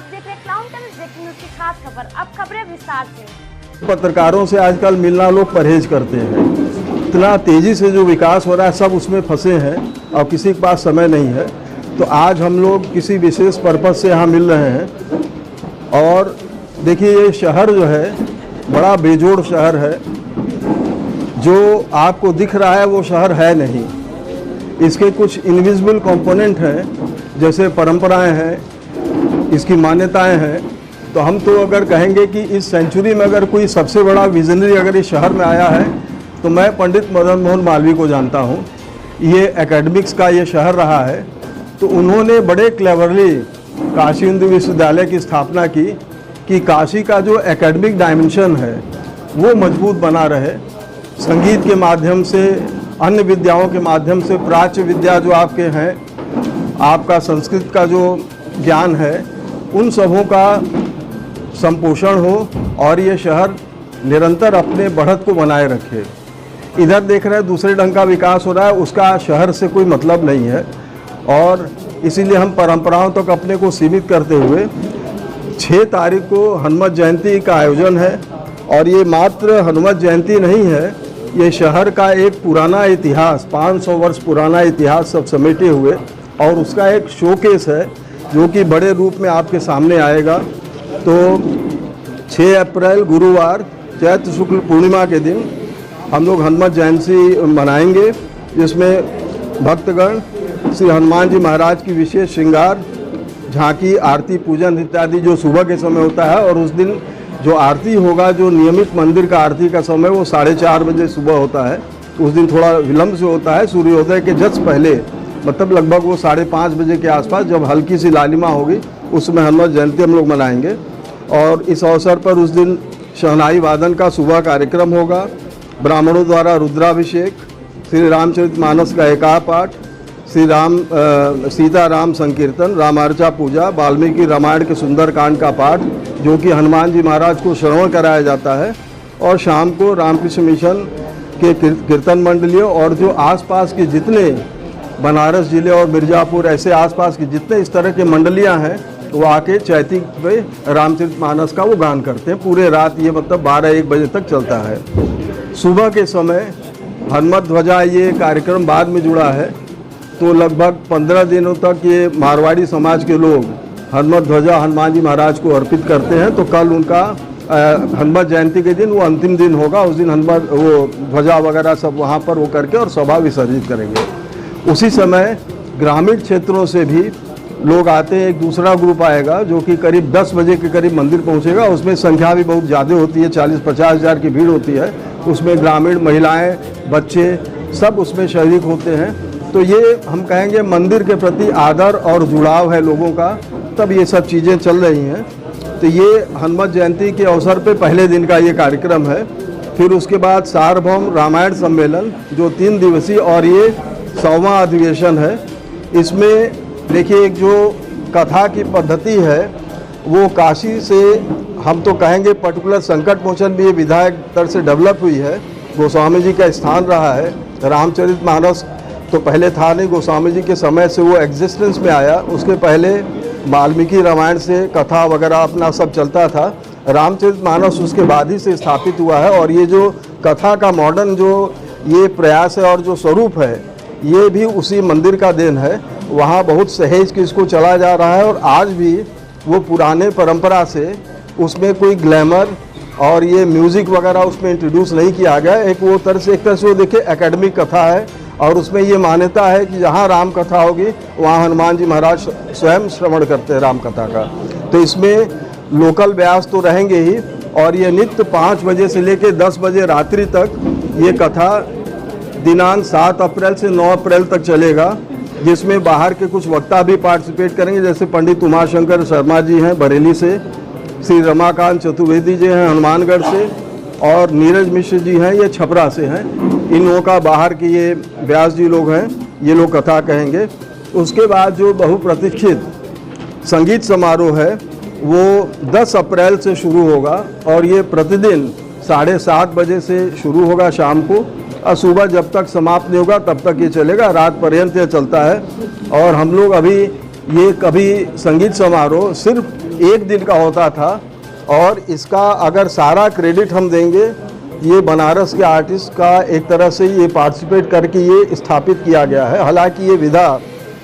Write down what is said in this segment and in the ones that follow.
आप देख रहे हैं क्लाउन टाइम्स ब्रेकिंग न्यूज की खास खबर। अब खबरें विस्तार से। पत्रकारों से आजकल मिलना लोग परहेज करते हैं। इतना तेजी से जो विकास हो रहा है सब उसमें फंसे हैं और किसी के पास समय नहीं है। तो आज हम लोग किसी विशेष पर्पज से यहाँ मिल रहे हैं। और देखिए ये शहर जो है बड़ा बेजोड़ शहर है। जो आपको दिख रहा है वो शहर है नहीं। इसके कुछ इनविजिबल कंपोनेंट हैं, जैसे परंपराएं हैं, इसकी मान्यताएं हैं। तो हम तो अगर कहेंगे कि इस सेंचुरी में अगर कोई सबसे बड़ा विजनरी अगर इस शहर में आया है तो मैं पंडित मदन मोहन मालवीय को जानता हूँ। ये एकेडमिक्स का ये शहर रहा है। तो उन्होंने बड़े क्लेवरली काशी हिंदू विश्वविद्यालय की स्थापना की कि काशी का जो एकेडमिक डायमेंशन है वो मजबूत बना रहे। संगीत के माध्यम से, अन्य विद्याओं के माध्यम से, प्राच्य विद्या जो आपके हैं, आपका संस्कृत का जो ज्ञान है, उन सबों का संपोषण हो और ये शहर निरंतर अपने बढ़त को बनाए रखे। इधर देख रहे हैं दूसरे ढंग का विकास हो रहा है, उसका शहर से कोई मतलब नहीं है। और इसीलिए हम परंपराओं तक अपने को सीमित करते हुए 6 तारीख को हनुमत जयंती का आयोजन है। और ये मात्र हनुमत जयंती नहीं है, ये शहर का एक पुराना इतिहास, 500 वर्ष पुराना इतिहास सब समेटे हुए और उसका एक शोकेस है जो कि बड़े रूप में आपके सामने आएगा। तो 6 अप्रैल गुरुवार चैत्र शुक्ल पूर्णिमा के दिन हम लोग हनुमत जयंती मनाएंगे, जिसमें भक्तगण श्री हनुमान जी महाराज की विशेष श्रृंगार, झांकी, आरती, पूजन इत्यादि जो सुबह के समय होता है। और उस दिन जो आरती होगा, जो नियमित मंदिर का आरती का समय वो 4:30 बजे सुबह होता है। उस दिन थोड़ा विलम्ब से होता है, सूर्योदय के जस्ट पहले, मतलब लगभग वो 5:30 बजे के आसपास जब हल्की सी लालिमा होगी उसमें हनुमत जयंती हम लोग मनाएंगे। और इस अवसर पर उस दिन शहनाई वादन का सुबह कार्यक्रम होगा, ब्राह्मणों द्वारा रुद्राभिषेक, श्री रामचरितमानस का एकाह पाठ, सीता राम संकीर्तन, रामार्चा पूजा, वाल्मीकि रामायण के सुंदरकांड का पाठ जो कि हनुमान जी महाराज को श्रवण कराया जाता है। और शाम को रामकृष्ण मिशन के कीर्तन मंडलियों और जो आसपास के जितने बनारस जिले और मिर्ज़ापुर ऐसे आसपास की जितने इस तरह के मंडलियां हैं वो आके चैती पे रामचरितमानस का वो गान करते हैं पूरे रात। ये मतलब 12-1 बजे तक चलता है। सुबह के समय हनुमत ध्वजा ये कार्यक्रम बाद में जुड़ा है। तो लगभग 15 दिनों तक ये मारवाड़ी समाज के लोग हनुमत ध्वजा हनुमान जी महाराज को अर्पित करते हैं। तो कल उनका हनुमत जयंती के दिन वो अंतिम दिन होगा। उस दिन हनुमत वो ध्वजा वगैरह सब वहाँ पर वो करके और सभा विसर्जित करेंगे। उसी समय ग्रामीण क्षेत्रों से भी लोग आते हैं। एक दूसरा ग्रुप आएगा जो कि करीब 10 बजे के करीब मंदिर पहुंचेगा। उसमें संख्या भी बहुत ज़्यादा होती है, 40-50 हज़ार की भीड़ होती है। उसमें ग्रामीण महिलाएं, बच्चे सब उसमें शरीक होते हैं। तो ये हम कहेंगे मंदिर के प्रति आदर और जुड़ाव है लोगों का, तब ये सब चीज़ें चल रही हैं। तो ये हनुमत जयंती के अवसर पे पहले दिन का ये कार्यक्रम है। फिर उसके बाद सार्वभौम रामायण सम्मेलन जो 3 दिवसीय और ये 100वां अधिवेशन है। इसमें देखिए एक जो कथा की पद्धति है वो काशी से हम तो कहेंगे पर्टिकुलर संकट मोचन भी ये विधायक स्तर से डेवलप हुई है। गोस्वामी जी का स्थान रहा है। रामचरितमानस तो पहले था नहीं, गोस्वामी जी के समय से वो एग्जिस्टेंस में आया। उसके पहले वाल्मीकि रामायण से कथा वगैरह अपना सब चलता था। रामचरितमानस उसके बाद ही से स्थापित हुआ है। और ये जो कथा का मॉडर्न जो ये प्रयास है और जो स्वरूप है ये भी उसी मंदिर का देन है। वहाँ बहुत सहेज के इसको चला जा रहा है। और आज भी वो पुराने परंपरा से उसमें कोई ग्लैमर और ये म्यूज़िक वगैरह उसमें इंट्रोड्यूस नहीं किया गया। एक तरह से वो देखिए एकेडमिक कथा है। और उसमें ये मान्यता है कि जहाँ राम कथा होगी वहाँ हनुमान जी महाराज स्वयं श्रवण करते हैं राम कथा का। तो इसमें लोकल व्यास तो रहेंगे ही। और ये नित्य 5 बजे से लेकर 10 बजे रात्रि तक ये कथा दिनांक 7 अप्रैल से 9 अप्रैल तक चलेगा, जिसमें बाहर के कुछ वक्ता भी पार्टिसिपेट करेंगे। जैसे पंडित उमाशंकर शर्मा जी हैं बरेली से, श्री रमाकांत चतुर्वेदी जी हैं हनुमानगढ़ से, और नीरज मिश्र जी हैं ये छपरा से हैं। इन लोगों का बाहर के ये व्यास जी लोग हैं, ये लोग कथा कहेंगे। उसके बाद जो बहुप्रतीक्षित संगीत समारोह है वो 10 अप्रैल से शुरू होगा। और ये प्रतिदिन 7:30 बजे से शुरू होगा शाम को, और सुबह जब तक समाप्त नहीं होगा तब तक ये चलेगा, रात पर्यंत ये चलता है। और हम लोग अभी ये कभी संगीत समारोह सिर्फ एक दिन का होता था और इसका अगर सारा क्रेडिट हम देंगे ये बनारस के आर्टिस्ट का एक तरह से ये पार्टिसिपेट करके ये स्थापित किया गया है। हालांकि ये विधा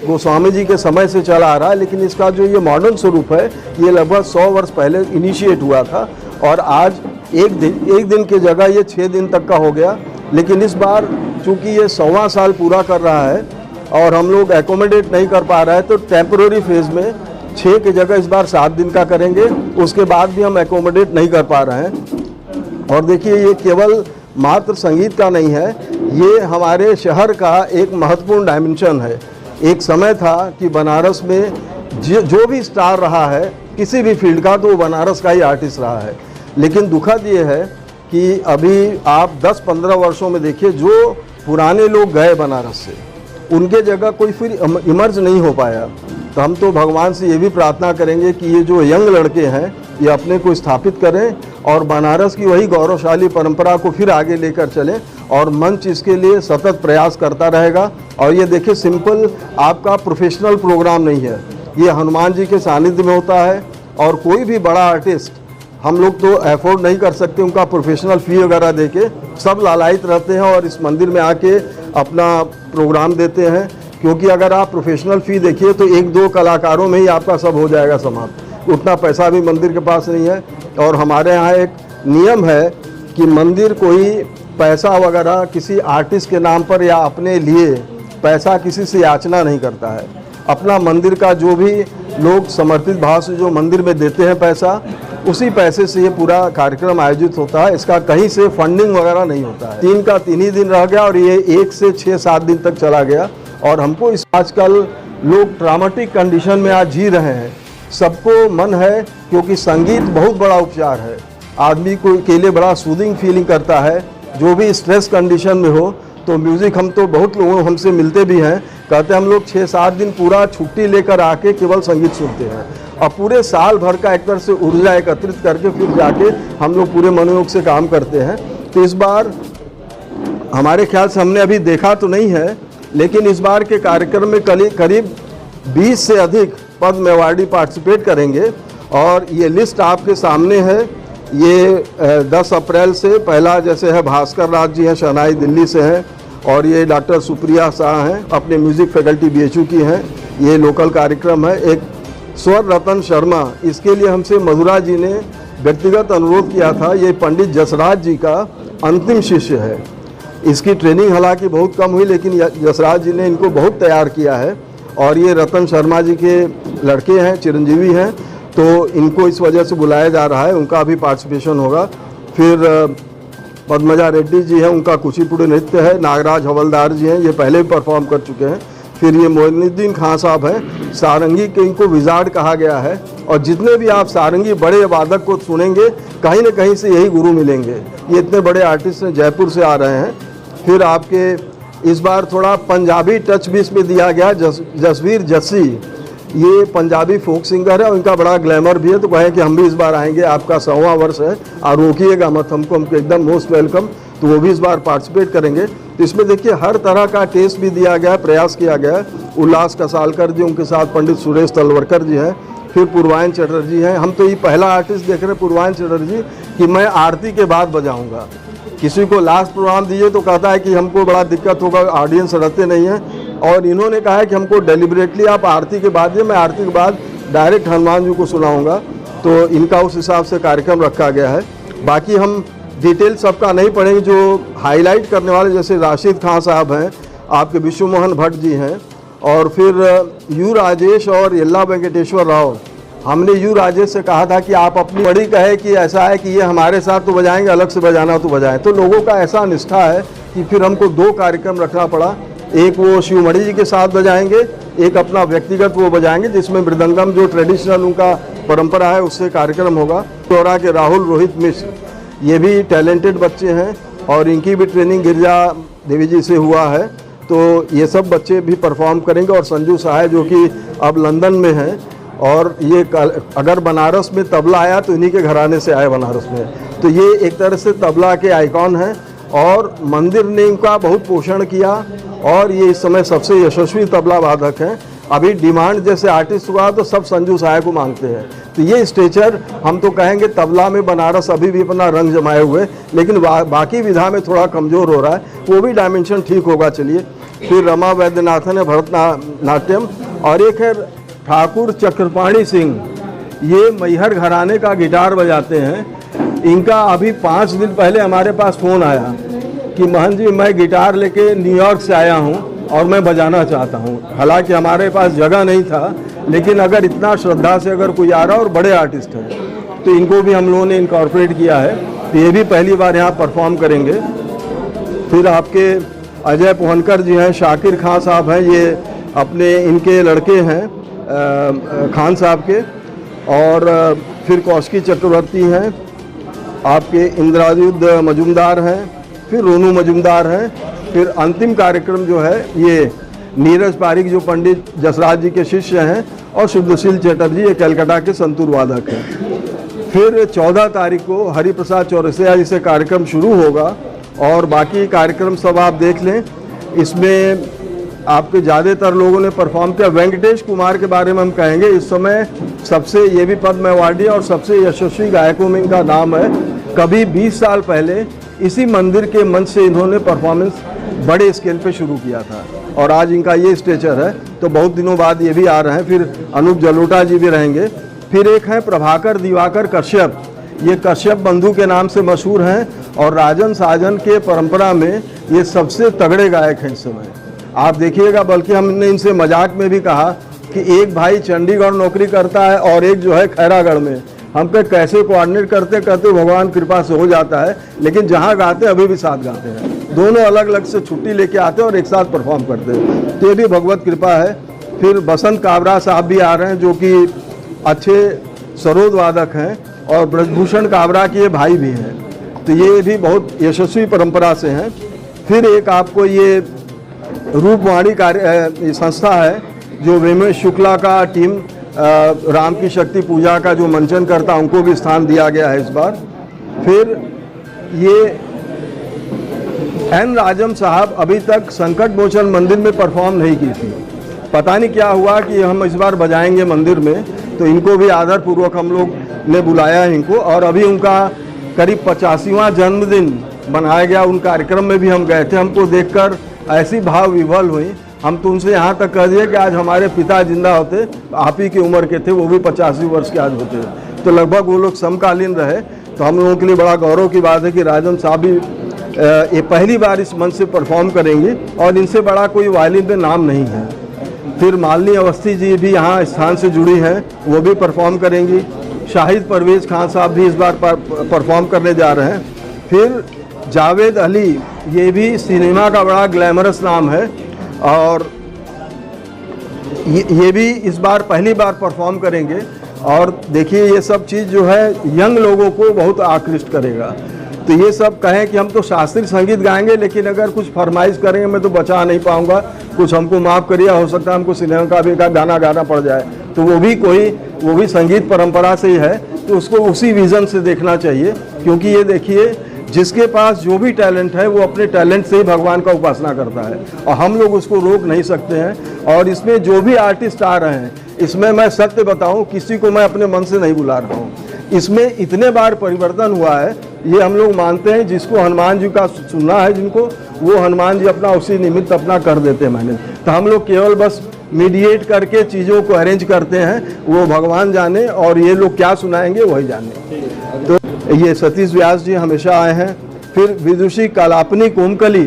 गोस्वामी जी के समय से चला आ रहा है, लेकिन इसका जो ये मॉडर्न स्वरूप है ये लगभग 100 वर्ष पहले इनिशिएट हुआ था और आज एक दिन की जगह ये 6 दिन तक का हो गया। लेकिन इस बार चूँकि ये 100वां साल पूरा कर रहा है और हम लोग एकोमोडेट नहीं कर पा रहे हैं तो टेम्पररी फेज़ में 6 की जगह इस बार 7 दिन का करेंगे। उसके बाद भी हम एकोमोडेट नहीं कर पा रहे हैं। और देखिए ये केवल मात्र संगीत का नहीं है, ये हमारे शहर का एक महत्वपूर्ण डायमेंशन है। एक समय था कि बनारस में जो भी स्टार रहा है किसी भी फील्ड का तो वो बनारस का ही आर्टिस्ट रहा है। लेकिन दुखद ये है कि अभी आप 10-15 वर्षों में देखिए जो पुराने लोग गए बनारस से उनके जगह कोई फिर इमर्ज नहीं हो पाया। तो हम तो भगवान से ये भी प्रार्थना करेंगे कि ये जो यंग लड़के हैं ये अपने को स्थापित करें और बनारस की वही गौरवशाली परंपरा को फिर आगे लेकर चलें और मंच इसके लिए सतत प्रयास करता रहेगा। और ये देखिए सिंपल आपका प्रोफेशनल प्रोग्राम नहीं है, ये हनुमान जी के सानिध्य में होता है और कोई भी बड़ा आर्टिस्ट हम लोग तो अफोर्ड नहीं कर सकते उनका प्रोफेशनल फ़ी वगैरह देके, सब लालायित रहते हैं और इस मंदिर में आके अपना प्रोग्राम देते हैं। क्योंकि अगर आप प्रोफेशनल फ़ी देखिए तो 1-2 कलाकारों में ही आपका सब हो जाएगा समाप्त, उतना पैसा भी मंदिर के पास नहीं है। और हमारे यहाँ एक नियम है कि मंदिर कोई पैसा वगैरह किसी आर्टिस्ट के नाम पर या अपने लिए पैसा किसी से याचना नहीं करता है। अपना मंदिर का जो भी लोग समर्पित भाव से जो मंदिर में देते हैं पैसा, उसी पैसे से ये पूरा कार्यक्रम आयोजित होता है। इसका कहीं से फंडिंग वगैरह नहीं होता है। 3 का 3 ही दिन रह गया और ये 1 से 6-7 दिन तक चला गया। और हमको इस आजकल लोग ट्रामेटिक कंडीशन में आज जी रहे हैं, सबको मन है क्योंकि संगीत बहुत बड़ा उपचार है, आदमी को के लिए बड़ा सूदिंग फीलिंग करता है। जो भी स्ट्रेस कंडीशन में हो तो म्यूज़िक, हम तो बहुत लोगों हमसे मिलते भी हैं, कहते हैं हम लोग 6-7 दिन पूरा छुट्टी लेकर आके केवल संगीत सुनते हैं और पूरे साल भर का एक तरह से ऊर्जा एकत्रित करके फिर जाके हम लोग पूरे मनोयोग से काम करते हैं। तो इस बार हमारे ख्याल से हमने अभी देखा तो नहीं है, लेकिन इस बार के कार्यक्रम में करीब 20 से अधिक पद्म अवार्डी पार्टिसिपेट करेंगे। और ये लिस्ट आपके सामने है। ये 10 अप्रैल से पहला जैसे है भास्कर राज जी हैं, शहनाई दिल्ली से हैं, और ये डॉक्टर सुप्रिया शाह हैं, अपने म्यूज़िक फैकल्टी BHU की हैं। ये लोकल कार्यक्रम है। एक स्वर रतन शर्मा, इसके लिए हमसे मधुरा जी ने व्यक्तिगत अनुरोध किया था। ये पंडित जसराज जी का अंतिम शिष्य है। इसकी ट्रेनिंग हालांकि बहुत कम हुई, लेकिन जसराज जी ने इनको बहुत तैयार किया है। और ये रतन शर्मा जी के लड़के हैं, चिरंजीवी हैं, तो इनको इस वजह से बुलाया जा रहा है, उनका भी पार्टिसिपेशन होगा। फिर पद्मजा रेड्डी जी हैं, उनका कुचिपुड़ी नृत्य है। नागराज हवलदार जी हैं, ये पहले भी परफॉर्म कर चुके हैं। फिर ये मोइनुद्दीन खां साहब हैं, सारंगी के, इनको विजार्ड कहा गया है। और जितने भी आप सारंगी बड़े वादक को सुनेंगे कहीं न कहीं से यही गुरु मिलेंगे। ये इतने बड़े आर्टिस्ट हैं, जयपुर से आ रहे हैं। फिर आपके इस बार थोड़ा पंजाबी टच भी इसमें दिया गया। जसवीर जस्सी, ये पंजाबी फोक सिंगर है और इनका बड़ा ग्लैमर भी है, तो कहें कि हम भी इस बार आएंगे, आपका 100वां वर्ष है और रोकिएगा मत हमको एकदम मोस्ट वेलकम। तो वो भी इस बार पार्टिसिपेट करेंगे। तो इसमें देखिए हर तरह का टेस्ट भी दिया गया है, प्रयास किया गया है। उल्लास कसालकर जी, उनके साथ पंडित सुरेश तलवरकर जी हैं, फिर पूर्वायन चटर्जी हैं। हम तो ये पहला आर्टिस्ट देख रहे हैं पूर्वायन चटर्जी कि मैं आरती के बाद बजाऊँगा। किसी को लास्ट प्रोग्राम दीजिए तो कहता है कि हमको बड़ा दिक्कत होगा, ऑडियंस रहते नहीं हैं। और इन्होंने कहा है कि हमको डेलिबरेटली आप आरती के बाद, मैं आरती के बाद डायरेक्ट हनुमान जी को सुनाऊंगा। तो इनका उस हिसाब से कार्यक्रम रखा गया है। बाकी हम डिटेल सबका नहीं पढ़ेंगे, जो हाईलाइट करने वाले जैसे राशिद खान साहब हैं, आपके विश्व मोहन भट्ट जी हैं, और फिर यू राजेश और यल्ला वेंकटेश्वर राव। हमने यू राजेश से कहा था कि आप अपनी बड़ी कहे कि ऐसा है कि ये हमारे साथ तो बजाएंगे, अलग से बजाना तो बजाएं। तो लोगों का ऐसा निष्ठा है कि फिर हमको 2 कार्यक्रम रखना पड़ा। एक वो शिवमणि जी के साथ बजाएंगे, एक अपना व्यक्तिगत वो बजाएंगे जिसमें मृदंगम जो ट्रेडिशनल उनका परंपरा है उससे कार्यक्रम होगा। चौरा के राहुल रोहित मिश्र, ये भी टैलेंटेड बच्चे हैं और इनकी भी ट्रेनिंग गिरिजा देवी जी से हुआ है। तो ये सब बच्चे भी परफॉर्म करेंगे। और संजू साहे जो कि अब लंदन में हैं, और ये अगर बनारस में तबला आया तो इन्हीं के घराने से आया बनारस में। तो ये एक तरह से तबला के आइकॉन हैं और मंदिर ने इनका बहुत पोषण किया और ये इस समय सबसे यशस्वी तबला वादक हैं। अभी डिमांड जैसे आर्टिस्ट हुआ तो सब संजू साय को मांगते हैं। तो ये स्टेचर हम तो कहेंगे तबला में बनारस अभी भी अपना रंग जमाए हुए, लेकिन बाकी विधा में थोड़ा कमज़ोर हो रहा है, वो भी डायमेंशन ठीक होगा। चलिए, फिर रमा वैद्यनाथन है भरतनाट्यम, और एक है ठाकुर चक्रपाणी सिंह, ये मैहर घराने का गिटार बजाते हैं। इनका अभी 5 दिन पहले हमारे पास फ़ोन आया कि महन जी मैं गिटार लेके न्यूयॉर्क से आया हूँ और मैं बजाना चाहता हूँ। हालांकि हमारे पास जगह नहीं था, लेकिन अगर इतना श्रद्धा से अगर कोई आ रहा और बड़े आर्टिस्ट हैं तो इनको भी हम लोगों ने इनकॉर्पोरेट किया है, तो ये भी पहली बार यहाँ परफॉर्म करेंगे। फिर आपके अजय पोहनकर जी हैं, शाकिर खान साहब हैं, ये अपने इनके लड़के हैं खान साहब के, और फिर कौशिकी चक्रवर्ती हैं, आपके इंद्राजित मजुमदार हैं, फिर रोनू मजुमदार हैं। फिर अंतिम कार्यक्रम जो है ये नीरज पारिक जो पंडित जसराज जी के शिष्य हैं, और शुद्धशील चटर्जी ये कलकत्ता के संतूर वादक हैं। फिर 14 तारीख को हरिप्रसाद चौरसिया जी से कार्यक्रम शुरू होगा, और बाकी कार्यक्रम सब आप देख लें। इसमें आपके ज़्यादातर लोगों ने परफॉर्म किया। वेंकटेश कुमार के बारे में हम कहेंगे, इस समय सबसे ये भी पद्म अवार्डी और सबसे यशस्वी गायकों में इनका नाम है। कभी 20 साल पहले इसी मंदिर के मंच से इन्होंने परफॉर्मेंस बड़े स्केल पे शुरू किया था, और आज इनका ये स्टेचर है, तो बहुत दिनों बाद ये भी आ रहे हैं। फिर अनूप जलोटा जी भी रहेंगे। फिर एक है प्रभाकर दिवाकर कश्यप, ये कश्यप बंधु के नाम से मशहूर हैं, और राजन साजन के परंपरा में ये सबसे तगड़े गायक हैं इस समय। आप देखिएगा, बल्कि हमने इनसे मजाक में भी कहा कि एक भाई चंडीगढ़ नौकरी करता है और एक जो है खैरागढ़ में। हम पे कैसे कोऑर्डिनेट करते करते भगवान कृपा से हो जाता है, लेकिन जहाँ गाते अभी भी साथ गाते हैं। दोनों अलग अलग से छुट्टी लेके आते हैं और एक साथ परफॉर्म करते हैं, तो ये भी भगवत कृपा है। फिर बसंत काबरा साहब भी आ रहे हैं, जो कि अच्छे सरोद वादक हैं, और ब्रजभूषण काबरा के भाई भी हैं, तो ये भी बहुत यशस्वी परंपरा से हैं। फिर एक आपको ये रूपवाणी कार्य संस्था है, जो वेमेश शुक्ला का टीम राम की शक्ति पूजा का जो मंचन करता, उनको भी स्थान दिया गया है इस बार। फिर ये एन राजम साहब अभी तक संकट मोचन मंदिर में परफॉर्म नहीं की थी, पता नहीं क्या हुआ कि हम इस बार बजाएंगे मंदिर में, तो इनको भी आदरपूर्वक हम लोग ने बुलाया है इनको। और अभी उनका करीब 85वां जन्मदिन मनाया गया, उन कार्यक्रम में भी हम गए थे। हमको देखकर ऐसी भाव विभल हुई, हम तो उनसे यहाँ तक कह दिए कि आज हमारे पिता जिंदा होते, आप ही की उम्र के थे, वो भी 85 वर्ष के आज होते, तो लगभग वो लोग समकालीन रहे। तो हम लोगों के लिए बड़ा गौरव की बात है कि राजन साहब भी ये पहली बार इस मंच से परफॉर्म करेंगी, और इनसे बड़ा कोई वायलिन में नाम नहीं है। फिर मालिनी अवस्थी जी भी यहाँ स्थान से जुड़ी हैं, वो भी परफॉर्म करेंगी। शाहिद परवेज़ खान साहब भी इस बार परफॉर्म करने जा रहे हैं। फिर जावेद अली, ये भी सिनेमा का बड़ा ग्लैमरस नाम है, और ये भी इस बार पहली बार परफॉर्म करेंगे। और देखिए, ये सब चीज़ जो है यंग लोगों को बहुत आकृष्ट करेगा। तो ये सब कहें कि हम तो शास्त्रीय संगीत गाएंगे, लेकिन अगर कुछ फरमाइश करेंगे मैं तो बचा नहीं पाऊंगा, कुछ हमको माफ़ करिए, हो सकता है हमको सिनेमा का भी गाना गाना पड़ जाए, तो वो भी संगीत परंपरा से ही है, तो उसको उसी विज़न से देखना चाहिए। क्योंकि ये देखिए, जिसके पास जो भी टैलेंट है वो अपने टैलेंट से ही भगवान का उपासना करता है, और हम लोग उसको रोक नहीं सकते हैं। और इसमें जो भी आर्टिस्ट आ रहे हैं, इसमें मैं सत्य बताऊं, किसी को मैं अपने मन से नहीं बुला रहा हूं। इसमें इतने बार परिवर्तन हुआ है, ये हम लोग मानते हैं। जिसको हनुमान जी का सुनना है जिनको, वो हनुमान जी अपना उसी निमित्त अपना कर देते हैं मैंने। तो हम लोग केवल बस मीडिएट करके चीज़ों को अरेंज करते हैं, वो भगवान जाने, और ये लोग क्या सुनाएंगे वही जाने। तो ये सतीश व्यास जी हमेशा आए हैं। फिर विदुषी कलापनी कोमकली,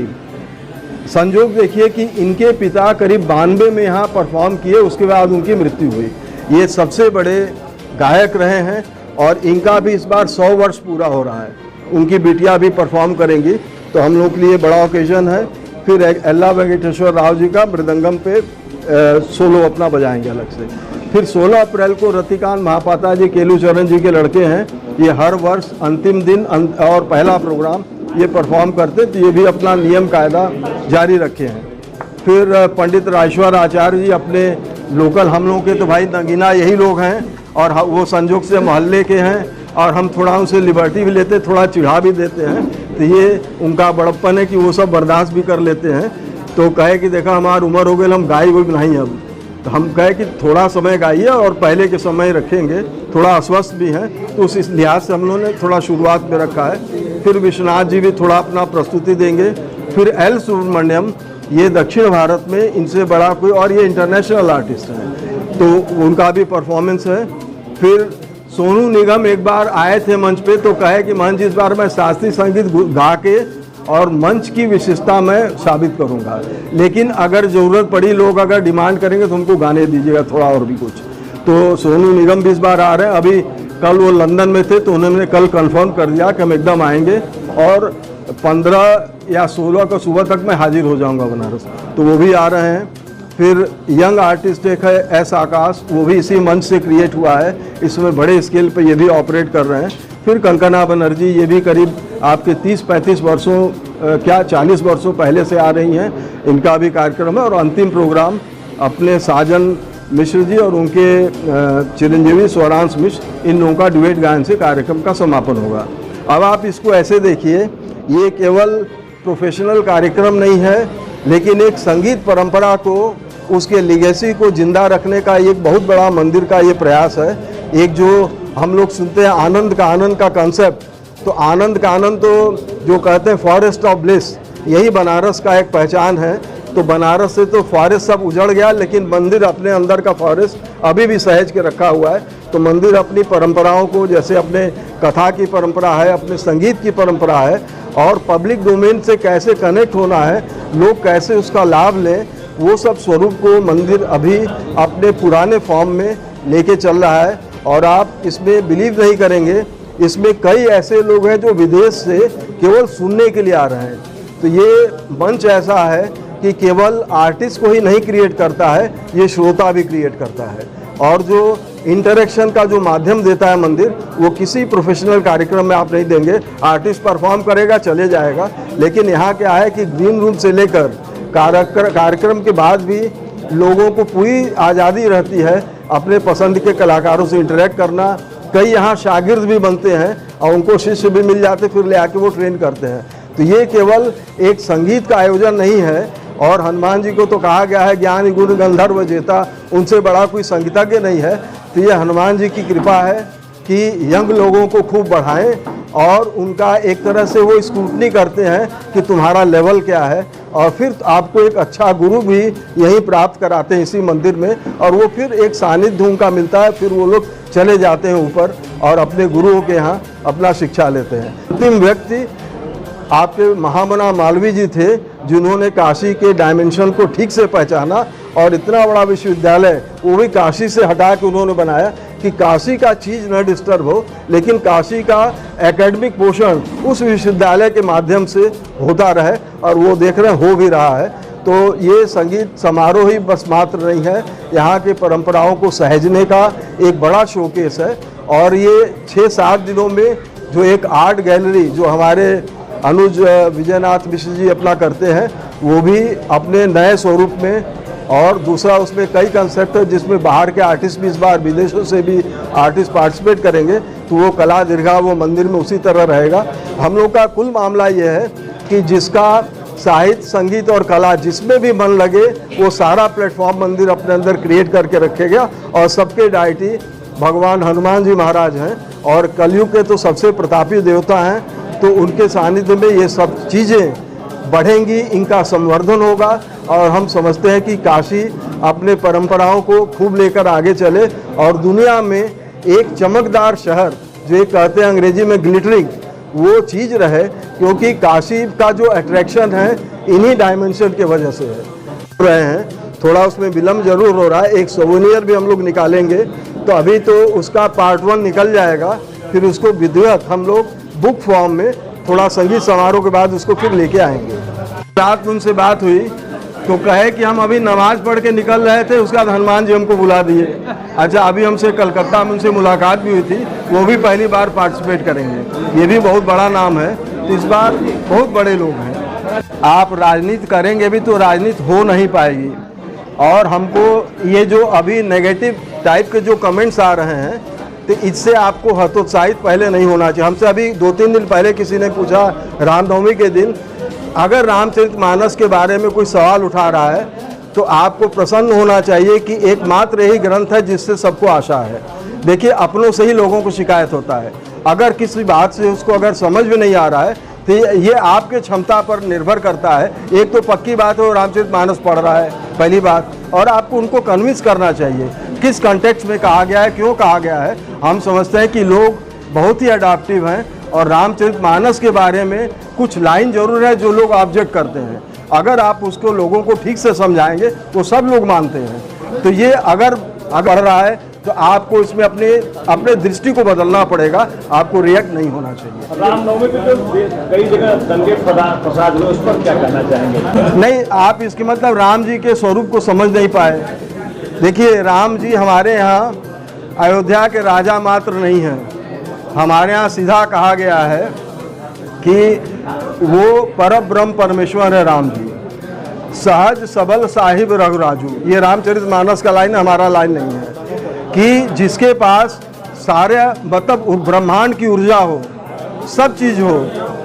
संजोग देखिए कि इनके पिता करीब 92 में यहाँ परफॉर्म किए, उसके बाद उनकी मृत्यु हुई। ये सबसे बड़े गायक रहे हैं, और इनका भी इस बार 100 वर्ष पूरा हो रहा है। उनकी बिटिया भी परफॉर्म करेंगी, तो हम लोग के लिए बड़ा ओकेजन है। फिर एल्ला वेंकटेश्वर राव जी का मृदंगम पे सोलो अपना बजाएंगे अलग से। फिर 16 अप्रैल को रतिकांत महापात्रा जी केलूचरण जी के लड़के हैं, ये हर वर्ष अंतिम दिन और पहला प्रोग्राम ये परफॉर्म करते, तो ये भी अपना नियम कायदा जारी रखे हैं। फिर पंडित राजेश्वर आचार्य जी अपने लोकल, हम लोगों के तो भाई नगीना यही लोग हैं, और वो संजोग से मोहल्ले के हैं, और हम थोड़ा उनसे लिबर्टी भी लेते, थोड़ा चिढ़ा भी देते हैं। तो ये उनका बड़प्पन है कि वो सब बर्दाश्त भी कर लेते हैं। तो कहे कि देखा हमारी उम्र हो गई, हम गाय वो नहीं अब, तो हम कहे कि थोड़ा समय गाइए और पहले के समय रखेंगे, थोड़ा अस्वस्थ भी हैं, तो उस लिहाज से हम लोगों ने थोड़ा शुरुआत में रखा है। फिर विश्वनाथ जी भी थोड़ा अपना प्रस्तुति देंगे, फिर एल सुब्रमण्यम, ये दक्षिण भारत में इनसे बड़ा कोई, और ये इंटरनेशनल आर्टिस्ट हैं, तो उनका भी परफॉर्मेंस है। फिर सोनू निगम एक बार आए थे मंच पे, तो कहे कि मंच इस बार मैं शास्त्रीय संगीत गा के और मंच की विशेषता मैं साबित करूंगा, लेकिन अगर ज़रूरत पड़ी, लोग अगर डिमांड करेंगे तो हमको गाने दीजिएगा थोड़ा और भी कुछ। तो सोनू निगम भी इस बार आ रहे हैं। अभी कल वो लंदन में थे, तो उन्होंने कल कंफर्म कर दिया कि हम एकदम आएंगे, और 15 या 16 को सुबह तक मैं हाजिर हो जाऊंगा बनारस, तो वो भी आ रहे हैं। फिर यंग आर्टिस्ट एक है एस आकाश, वो भी इसी मंच से क्रिएट हुआ है, इसमें बड़े स्केल पे ये भी ऑपरेट कर रहे हैं। फिर कंकना बनर्जी, ये भी करीब आपके 30-35 वर्षों क्या 40 वर्षों पहले से आ रही हैं, इनका भी कार्यक्रम है। और अंतिम प्रोग्राम अपने साजन मिश्र जी और उनके चिरंजीवी स्वरांश मिश्र, इन लोगों का डुएट गायन से कार्यक्रम का समापन होगा। अब आप इसको ऐसे देखिए, ये केवल प्रोफेशनल कार्यक्रम नहीं है, लेकिन एक संगीत परंपरा को, उसके लीगेसी को जिंदा रखने का एक बहुत बड़ा मंदिर का ये प्रयास है। एक जो हम लोग सुनते हैं आनंद का कंसेप्ट, तो आनंद का आनंद तो जो कहते हैं फॉरेस्ट ऑफ ब्लिस, यही बनारस का एक पहचान है। तो बनारस से तो फॉरेस्ट सब उजड़ गया, लेकिन मंदिर अपने अंदर का फॉरेस्ट अभी भी सहेज के रखा हुआ है। तो मंदिर अपनी परंपराओं को, जैसे अपने कथा की परंपरा है, अपने संगीत की परंपरा है, और पब्लिक डोमेन से कैसे कनेक्ट होना है, लोग कैसे उसका लाभ लें, वो सब स्वरूप को मंदिर अभी अपने पुराने फॉर्म में लेके चल रहा है। और आप इसमें बिलीव नहीं करेंगे, इसमें कई ऐसे लोग हैं जो विदेश से केवल सुनने के लिए आ रहे हैं। तो ये मंच ऐसा है कि केवल आर्टिस्ट को ही नहीं क्रिएट करता है, ये श्रोता भी क्रिएट करता है। और जो इंटरेक्शन का जो माध्यम देता है मंदिर, वो किसी प्रोफेशनल कार्यक्रम में आप नहीं देंगे। आर्टिस्ट परफॉर्म करेगा, चले जाएगा, लेकिन यहाँ क्या है कि ग्रीन रूम से लेकर कार्यक्रम के बाद भी लोगों को पूरी आज़ादी रहती है अपने पसंद के कलाकारों से इंटरेक्ट करना। कई यहाँ शागिर्द भी बनते हैं और उनको शिष्य भी मिल जाते, फिर ले आके वो ट्रेन करते हैं। तो ये केवल एक संगीत का आयोजन नहीं है, और हनुमान जी को तो कहा गया है ज्ञान गुण गंधर्व जेता, उनसे बड़ा कोई संगीतज्ञ नहीं है। तो ये हनुमान जी की कृपा है कि यंग लोगों को खूब बढ़ाएं, और उनका एक तरह से वो स्क्रूटनी करते हैं कि तुम्हारा लेवल क्या है, और फिर आपको एक अच्छा गुरु भी यहीं प्राप्त कराते हैं इसी मंदिर में, और वो फिर एक सानिध्य उनका मिलता है। फिर वो लोग चले जाते हैं ऊपर और अपने गुरुओं के यहाँ अपना शिक्षा लेते हैं। अंतिम व्यक्ति आपके महामना मालवीय जी थे, जिन्होंने काशी के डायमेंशन को ठीक से पहचाना, और इतना बड़ा विश्वविद्यालय वो भी काशी से हटा के उन्होंने बनाया कि काशी का चीज़ न डिस्टर्ब हो, लेकिन काशी का एकेडमिक पोषण उस विश्वविद्यालय के माध्यम से होता रहे, और वो देख रहे हो भी रहा है। तो ये संगीत समारोह ही बस मात्र नहीं है, यहाँ के परंपराओं को सहेजने का एक बड़ा शोकेस है। और ये 6-7 दिनों में जो एक आर्ट गैलरी जो हमारे अनुज विजयनाथ मिश्र जी अपना करते हैं, वो भी अपने नए स्वरूप में, और दूसरा उसमें कई कंसेप्ट है जिसमें बाहर के आर्टिस्ट भी इस बार विदेशों से भी आर्टिस्ट पार्टिसिपेट करेंगे। तो वो कला दीर्घा वो मंदिर में उसी तरह रहेगा। हम लोग का कुल मामला ये है कि जिसका साहित्य, संगीत और कला जिसमें भी मन लगे, वो सारा प्लेटफॉर्म मंदिर अपने अंदर क्रिएट करके रखेगा। और सबके डायटी भगवान हनुमान जी महाराज हैं, और कलयुग के तो सबसे प्रतापी देवता हैं, तो उनके सानिध्य में ये सब चीज़ें बढ़ेंगी, इनका संवर्धन होगा। और हम समझते हैं कि काशी अपने परंपराओं को खूब लेकर आगे चले, और दुनिया में एक चमकदार शहर, जो एक कहते हैं अंग्रेजी में ग्लिटरिंग, वो चीज़ रहे, क्योंकि काशी का जो अट्रैक्शन है इन्हीं डायमेंशन के वजह से है रहे हैं। थोड़ा उसमें विलम्ब जरूर हो रहा है, एक सोवेनियर भी हम लोग निकालेंगे, तो अभी तो उसका पार्ट 1 निकल जाएगा, फिर उसको विधिवत हम लोग बुक फॉर्म में थोड़ा संगीत समारोह के बाद उसको फिर लेके आएंगे। रात में उनसे बात हुई तो कहे कि हम अभी नमाज पढ़ के निकल रहे थे, उसके बाद हनुमान जी हमको बुला दिए। अच्छा, अभी हमसे कलकत्ता में उनसे मुलाकात भी हुई थी, वो भी पहली बार पार्टिसिपेट करेंगे। ये भी बहुत बड़ा नाम है, तो इस बार बहुत बड़े लोग हैं। आप राजनीति करेंगे भी तो राजनीति हो नहीं पाएगी। और हमको ये जो अभी नेगेटिव टाइप के जो कमेंट्स आ रहे हैं, तो इससे आपको हतोत्साहित पहले नहीं होना चाहिए। हमसे अभी 2-3 दिन पहले किसी ने पूछा, रामनवमी के दिन, अगर रामचरितमानस के बारे में कोई सवाल उठा रहा है तो आपको प्रसन्न होना चाहिए कि एकमात्र यही ग्रंथ है जिससे सबको आशा है। देखिए, अपनों से ही लोगों को शिकायत होता है। अगर किसी बात से उसको अगर समझ में नहीं आ रहा है तो ये आपके क्षमता पर निर्भर करता है। एक तो पक्की बात है वो रामचरितमानस पढ़ रहा है, पहली बात, और आपको उनको कन्विंस करना चाहिए किस कॉन्टेक्स्ट में कहा गया है, क्यों कहा गया है। हम समझते हैं कि लोग बहुत ही अडैप्टिव हैं और रामचरितमानस के बारे में कुछ लाइन जरूर है जो लोग ऑब्जेक्ट करते हैं। अगर आप उसको लोगों को ठीक से समझाएंगे वो सब लोग मानते हैं। तो ये अगर बढ़ रहा है तो आपको इसमें अपने दृष्टि को बदलना पड़ेगा, आपको रिएक्ट नहीं होना चाहिए। रामनवमी पे तो कई जगह दंगे फसाद हुए, उस पर क्या करना चाहेंगे? नहीं, आप इसके मतलब राम जी के स्वरूप को समझ नहीं पाए। देखिए, राम जी हमारे यहाँ अयोध्या के राजा मात्र नहीं हैं। हमारे यहाँ सीधा कहा गया है कि वो परब्रह्म परमेश्वर है राम जी, सहज सबल साहिब रघुराजू। ये रामचरितमानस का लाइन, हमारा लाइन नहीं है। कि जिसके पास सारे मतलब ब्रह्मांड की ऊर्जा हो, सब चीज़ हो,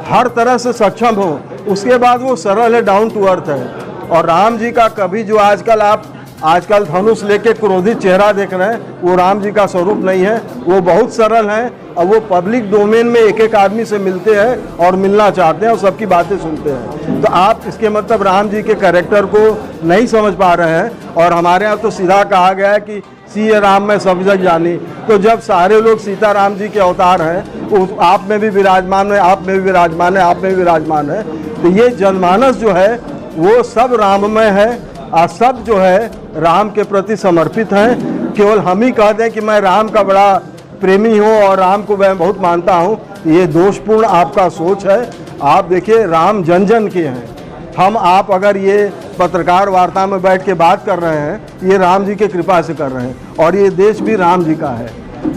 हर तरह से सक्षम हो, उसके बाद वो सरल है, डाउन टू अर्थ है। और राम जी का कभी जो आजकल धनुष लेके क्रोधित चेहरा देख रहे हैं, वो राम जी का स्वरूप नहीं है। वो बहुत सरल हैं और वो पब्लिक डोमेन में एक एक आदमी से मिलते हैं और मिलना चाहते हैं और सबकी बातें सुनते हैं। तो आप इसके मतलब राम जी के कैरेक्टर को नहीं समझ पा रहे हैं। और हमारे यहाँ तो सीधा कहा गया है कि सीए राम में सब जग जानी। तो जब सारे लोग सीताराम जी के अवतार हैं, आप में भी विराजमान है, आप में भी विराजमान है, आप में भी विराजमान है, तो ये जनमानस जो है वो सब राममय है और सब जो है राम के प्रति समर्पित हैं। केवल हम ही कह दें कि मैं राम का बड़ा प्रेमी हूँ और राम को मैं बहुत मानता हूँ, ये दोषपूर्ण आपका सोच है। आप देखिए, राम जन जन के हैं। आप अगर ये पत्रकार वार्ता में बैठ के बात कर रहे हैं, ये राम जी के कृपा से कर रहे हैं और ये देश भी राम जी का है।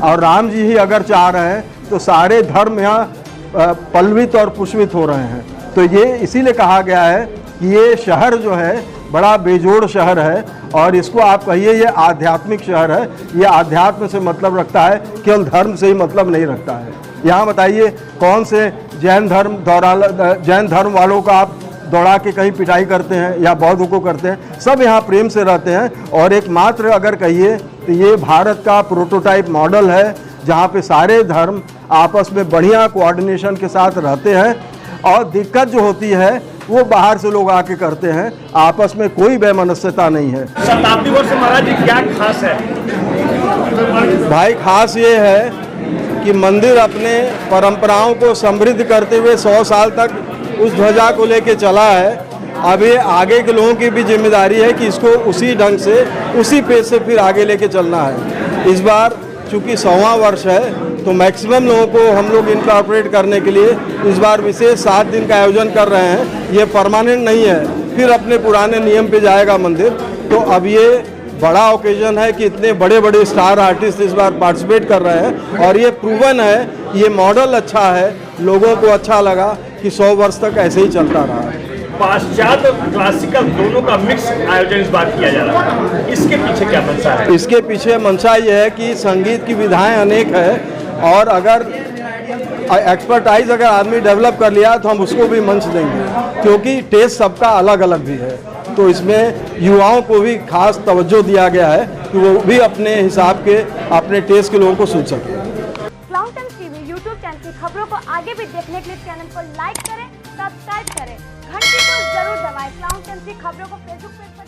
और राम जी ही अगर चाह रहे हैं तो सारे धर्म यहाँ पल्लवित और पुष्पित हो रहे हैं। तो ये इसीलिए कहा गया है कि ये शहर जो है बड़ा बेजोड़ शहर है और इसको आप कहिए ये आध्यात्मिक शहर है। ये आध्यात्म से मतलब रखता है, केवल धर्म से ही मतलब नहीं रखता है। यहाँ बताइए कौन से जैन धर्म वालों का आप दौड़ा के कहीं पिटाई करते हैं या बौद्धों को करते हैं? सब यहाँ प्रेम से रहते हैं। और एकमात्र अगर कहिए तो ये भारत का प्रोटोटाइप मॉडल है जहाँ पे सारे धर्म आपस में बढ़िया कोऑर्डिनेशन के साथ रहते हैं। और दिक्कत जो होती है वो बाहर से लोग आके करते हैं, आपस में कोई वैमनस्यता नहीं है। शताब्दी वर्ष महाराज जी क्या खास है? भाई, खास ये है कि मंदिर अपने परंपराओं को समृद्ध करते हुए 100 साल तक उस ध्वजा को लेके चला है। अब ये आगे के लोगों की भी जिम्मेदारी है कि इसको उसी ढंग से, उसी पेज से फिर आगे लेके चलना है। इस बार चूँकि 100वां वर्ष है तो मैक्सिमम लोगों को हम लोग इनकॉर्पोरेट करने के लिए इस बार विशेष 7 दिन का आयोजन कर रहे हैं। ये परमानेंट नहीं है, फिर अपने पुराने नियम पे जाएगा मंदिर। तो अब ये बड़ा ओकेजन है कि इतने बड़े बड़े स्टार आर्टिस्ट इस बार पार्टिसिपेट कर रहे हैं और ये प्रूवन है, ये मॉडल अच्छा है, लोगों को अच्छा लगा कि 100 वर्ष तक ऐसे ही चलता रहा। पाश्चात्य और क्लासिकल दोनों का मिक्स आयोजन इस बार किया जा रहा है, इसके पीछे क्या मंशा है? इसके पीछे मंशा ये है कि संगीत की विधाएं अनेक है और अगर एक्सपर्टाइज अगर आदमी डेवलप कर लिया तो हम उसको भी मंच देंगे, क्योंकि टेस्ट सबका अलग अलग भी है। तो इसमें युवाओं को भी खास तवज्जो दिया गया है कि वो भी अपने हिसाब के, अपने टेस्ट के लोगों को सुन सकें। Clown times TV YouTube channel की खबरों को आगे भी देखने के लिए चैनल को लाइक करें, सब्सक्राइब करें, घंटी को जरूर दबाएं। क्लाउन टाइम्स की खबरों को फेसबुक पेज पर